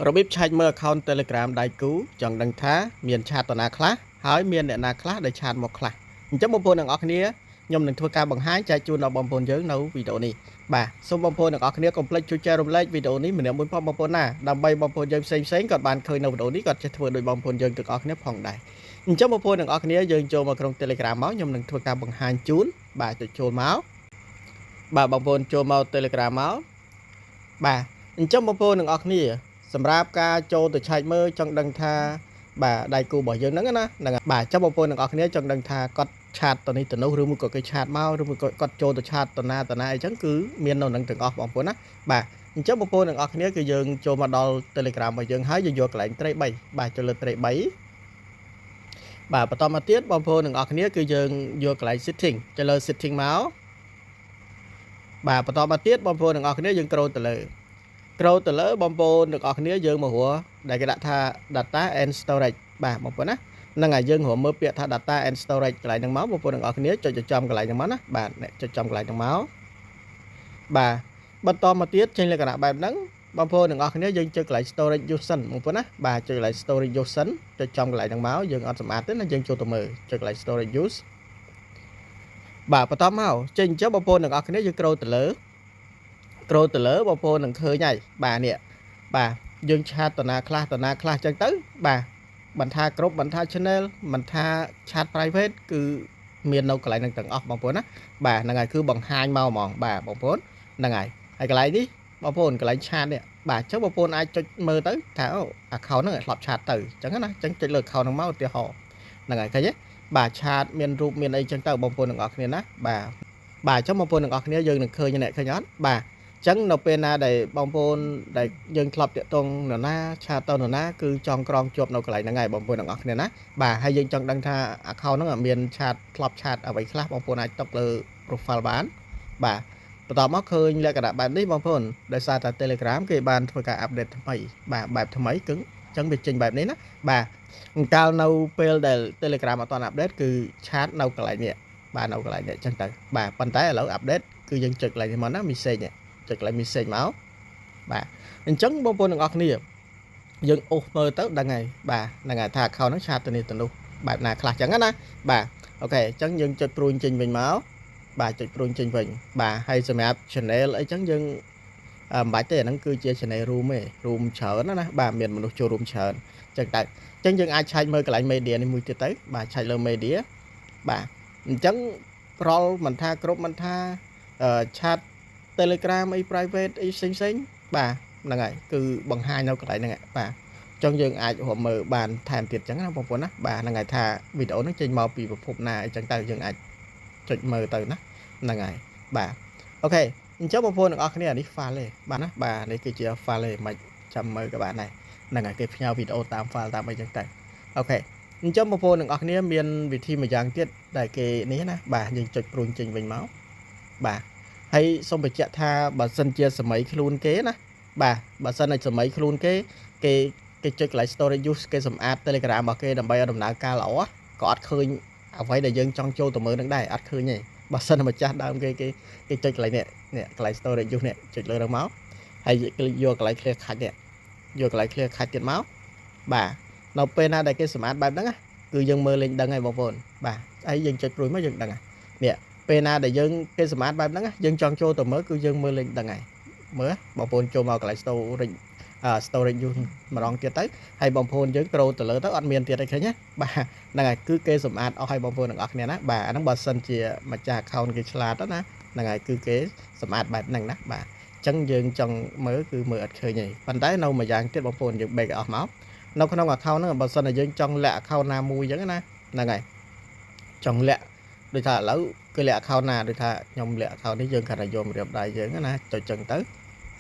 របៀបឆែកមើល account Telegram ដៃគូចង់ដឹងថាមានឆាតតាណាខ្លះហើយមានអ្នកណាខ្លះដែលឆាតមកខ្លះអញ្ចឹងបងប្អូនទាំងអស់គ្នាខ្ញុំនឹងធ្វើការបង្ហាញចែកជូនដល់បងប្អូនយើងនៅវីដេអូនេះបាទសូមបងប្អូនទាំងអស់គ្នាកុំភ្លេចជួយចែករំលែកវីដេអូនេះម្នាក់មួយផងបងប្អូនណាដើម្បីបងប្អូនយើងផ្សេងក៏បានឃើញនៅវីដេអូនេះក៏ចេះធ្វើដោយបងប្អូនយើងទាំងអស់គ្នាផងដែរអញ្ចឹងបងប្អូនទាំងអស់គ្នាយើងចូលមកក្នុង Telegram មកខ្ញុំនឹងធ្វើការបង្ហាញជូនបាទចុចចូលមកបាទបងប្អូនចូលមក Telegram មកបាទអញ្ចឹងបងប្អូនទាំងអស់គ្នាសម្រាប់ការចូលទៅឆែកមើលចង់ដឹងថាបាទដៃគូរបស់យើងហ្នឹងណាហ្នឹងបាទចាំបងប្អូនទាំងអស់គ្នាចង់ដឹងថាគាត់ឆាតទៅនេះទៅនោះឬមួយក៏គេឆាតមកឬមួយក៏គាត់ចូលទៅឆាតតាណាអីចឹងគឺមាននៅនឹងទាំងអស់បងប្អូនណាបាទអញ្ចឹងបងប្អូនទាំងអស់គ្នាគឺយើងចូលមកដល់ Telegram របស់យើងហើយយើងយកកន្លែងត្រី3បាទចូលលើត្រី3បាទបន្តមកទៀតបងប្អូនទាំងអស់គ្នាគឺយើងយកកន្លែង setting ចូលលើ setting មកបាទបន្តមកទៀតបងប្អូនទាំងអស់គ្នាយើងscrollទៅលើបងប្អូនទាំងអស់គ្នាយើងមករកដែលគេដាក់ថា data and storage បាទបងប្អូនណាហ្នឹងហើយយើងរកមើលពាក្យថា data and storage កន្លែងហ្នឹងមកបងប្អូនទាំងអស់គ្នាចុចចំកន្លែងហ្នឹងមកណាបាទអ្នកចុចចំកន្លែងហ្នឹងមកបាទបន្តមកទៀតចេញលក្ខណៈបែបហ្នឹងបងប្អូនទាំងអស់គ្នាយើងចុចកន្លែង storage use បងប្អូនណាបាទចុចកន្លែង storage use ចុចចំកន្លែងហ្នឹងមកយើងអត់សម្អាតទេណាយើងចូលទៅមើលចុចកន្លែង storage use បាទបន្តមកចេញអញ្ចឹងបងប្អូនទាំងអស់គ្នាយើងscrollទៅលើបងប្អូននឹងឃើញហើយបាទនេះបាទយើងឆាតតាណាខ្លះអញ្ចឹងទៅបាទមិនថាគ្រប់មិនថា channel មិនថាឆាត private គឺមាននៅកន្លែងហ្នឹងទាំងអស់បងប្អូនណាបាទហ្នឹងហើយគឺបង្ហាញមកហ្មងបាទបងប្អូនហ្នឹងហើយកន្លែងនេះបងប្អូនកន្លែងឆាតនេះបាទអញ្ចឹងបងប្អូនអាចចុចមើលទៅថាអូ account ហ្នឹងធ្លាប់ឆាតទៅអញ្ចឹងណាអញ្ចឹងចុចលើ account ហ្នឹងមកឧទាហរណ៍ហ្នឹងហើយឃើញទេបាទឆាតមានរូបមានអីអញ្ចឹងទៅបងប្អូនទាំងអស់គ្នាណាបាទអញ្ចឹងបងប្អូនទាំងអស់គ្នាយើងនឹងឃើញអ្នកឃើញអត់បាទអញ្ចឹងនៅពេលណាដែលបងប្អូនដែលយើងធ្លាប់តាក់ទងនរណាឆាតទៅនរណាគឺចង់ក្រងជាប់នៅកន្លែងហ្នឹងហើយបងប្អូនទាំងអស់គ្នាណាបាទហើយយើងចង់ដឹងថា account ហ្នឹងមានឆាតធ្លាប់ឆាតអ្វីខ្លះបងប្អូនអាចតុកលើ profile បានបាទបន្តមកឃើញលក្ខណៈបែបនេះបងប្អូនដោយសារតែ Telegram គេបានធ្វើការ update ថ្មីបាទបែបថ្មីគឺអញ្ចឹងវាចេញបែបនេះណាបាទកាលនៅពេលដែល Telegram អត់ទាន់ update គឺឆាតនៅកន្លែងនេះបាទនៅកន្លែងនេះអញ្ចឹងទៅបាទប៉ុន្តែឥឡូវ update គឺយើងចុចកន្លែងនេះមកណា message នេះចុចកន្លែង message មកបាទអញ្ចឹងបងប្អូនទាំងអស់គ្នាយើងអូសមើលទៅដឹងហើយបាទហ្នឹងហើយថា account ហ្នឹងឆាតទៅនេះទៅនោះបែបណាខ្លះអញ្ចឹងណាបាទអូខេអញ្ចឹងយើងចុចព្រួយចេញវិញមកបាទចុចព្រួយចេញវិញបាទហើយសម្រាប់ channel អីចឹងយើងមិនបាច់ទេអាហ្នឹងគឺជា channel room ទេ room ច្រើនណាបាទមានមនុស្សចូលរួមច្រើនអញ្ចឹងតែអញ្ចឹងយើងអាចឆែកមើលកន្លែង media នេះមួយទៀតទៅបាទឆែកលើ media បាទអញ្ចឹងប្រលមិនថាគ្រប់មិនថាឆាត Telegram អី private អីផ្សេងបាទហ្នឹងហើយគឺបង្ហាញនៅកន្លែងហ្នឹងបាទអញ្ចឹងយើងអាចរកមើលបានថែមទៀតអញ្ចឹងណាបងប្អូនណាបាទហ្នឹងហើយថាវីដេអូហ្នឹងចេញមកពីប្រភពណាអញ្ចឹងទៅយើងអាចចុចមើលទៅណាហ្នឹងហើយបាទអូខេអញ្ចឹងបងប្អូនទាំងអស់គ្នានេះ file ទេបាទណាបាទនេះគឺជា file ទេមិនចាំមើលក៏បានដែរហ្នឹងហើយគេផ្ញើវីដេអូតាម file តាមអីចឹងទៅអូខេអញ្ចឹងបងប្អូនទាំងអស់គ្នាមានវិធីមួយយ៉ាងទៀតដែលគេនេះណាបាទយើងចុចព្រួយចេញវិញមកបាទហើយសូមបញ្ជាក់ថាបើសិនជាសម័យខ្លួនគេណាបាទបើសិនជាសម័យខ្លួនគេចុចកន្លែង storage use គេសម្អាត Telegram របស់គេដើម្បីឲ្យដំណើរការល្អក៏អត់ឃើញអ្វីដែលយើងចង់ចូលទៅមើលនឹងដែរអត់ឃើញទេបើសិនម្ចាស់ដើមគេចុចកន្លែងនេះកន្លែង storage use នេះចុចលើហ្នឹងមកហើយយកកន្លែង clear cache នេះយកកន្លែង clear cache ទៀតមកបាទនៅពេលណាដែលគេសម្អាតបែបហ្នឹងគឺយើងមើលលេងដឹងហើយបងប្អូនបាទហើយយើងចុចព្រួយមកយើងដឹងហើយនេះពេលណាដែលយើងគេសម្អាតបែបហ្នឹងយើងចង់ចូលទៅមើលគឺយើងមើលលេងដឹងហើយមើលបងប្អូនចូលមកកន្លែង storage use ម្ដងទៀតទៅហើយបងប្អូនយើងscrollទៅលើទៅអត់មានទៀតទេឃើញទេបាទហ្នឹងហើយគឺគេសម្អាតអស់ហើយបងប្អូនទាំងអស់គ្នាណាបាទអាហ្នឹងបើសិនជាម្ចាស់ account គេឆ្លាតណាហ្នឹងហើយគឺគេសម្អាតបែបហ្នឹងណាបាទអញ្ចឹងយើងចង់មើលគឺមើលអត់ឃើញទេប៉ុន្តែនៅមួយយ៉ាងទៀតបងប្អូនយើង back អស់មកនៅក្នុង account ហ្នឹងបើសិនតែយើងចង់លាក់ account ណាមួយអញ្ចឹងណាហ្នឹងហើយចង់លាក់ដូចថាឥឡូវគឺលាក់ account ណាដូចថាខ្ញុំលាក់ account នេះយើងគាត់តែយករៀបដៃយើងណាចុចចឹងទៅ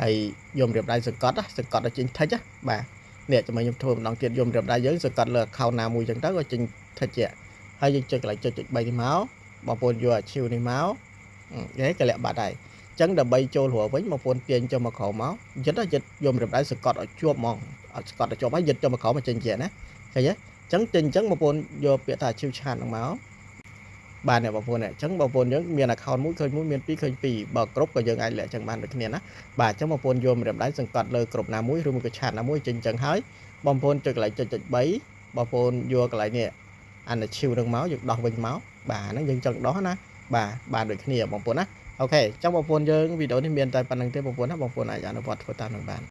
ហើយយករៀបដៃសង្កត់ឲ្យចេញ touch បាទនេះចាំខ្ញុំធ្វើម្ដងទៀតយករៀបដៃយើងសង្កត់លើ account ណាមួយចឹងទៅឲ្យចេញ touch ហើយយើងចុចកន្លែងចុច3នេះមកបងប្អូនយក archive នេះមកគេលាក់បាត់ហើយអញ្ចឹងដើម្បីចូលរកវិញបងប្អូនទាញចូលមកក្រោមមកយឹតយករៀបដៃសង្កត់ឲ្យជាប់ហ្មងអត់ស្កត់ទៅជាប់ហើយយឹតចូលមកក្រោមមកចេញជាណាឃើញទេអញ្ចឹងចេញអញ្ចឹងបងប្អូនយកពាក្យថា archive chat ហ្នឹងមក បាទអ្នកបងប្អូនអញ្ចឹងបងប្អូនយើងមាន account មួយឃើញមួយមានពីរឃើញពីរបើគ្រប់ក៏យើងអាចលាក់អញ្ចឹងបានដូចគ្នាណាបាទអញ្ចឹងបងប្អូនយកម្រាមដៃសង្កត់លើគ្រប់ណាមួយឬមួយក៏ឆាតណាមួយចេញអញ្ចឹងហើយបងប្អូនចុចកន្លែងចុច3បងប្អូនយកកន្លែងនេះអានឈីវនឹងមកយើងដោះវិញមកបាទហ្នឹងយើងចង់ដោះណាបាទដូចគ្នាបងប្អូនណាអូខេអញ្ចឹងបងប្អូនយើងវីដេអូនេះមានតែប៉ុណ្្នឹងទេបងប្អូនណាបងប្អូនអាចអនុវត្តធ្វើតាមនឹងបាន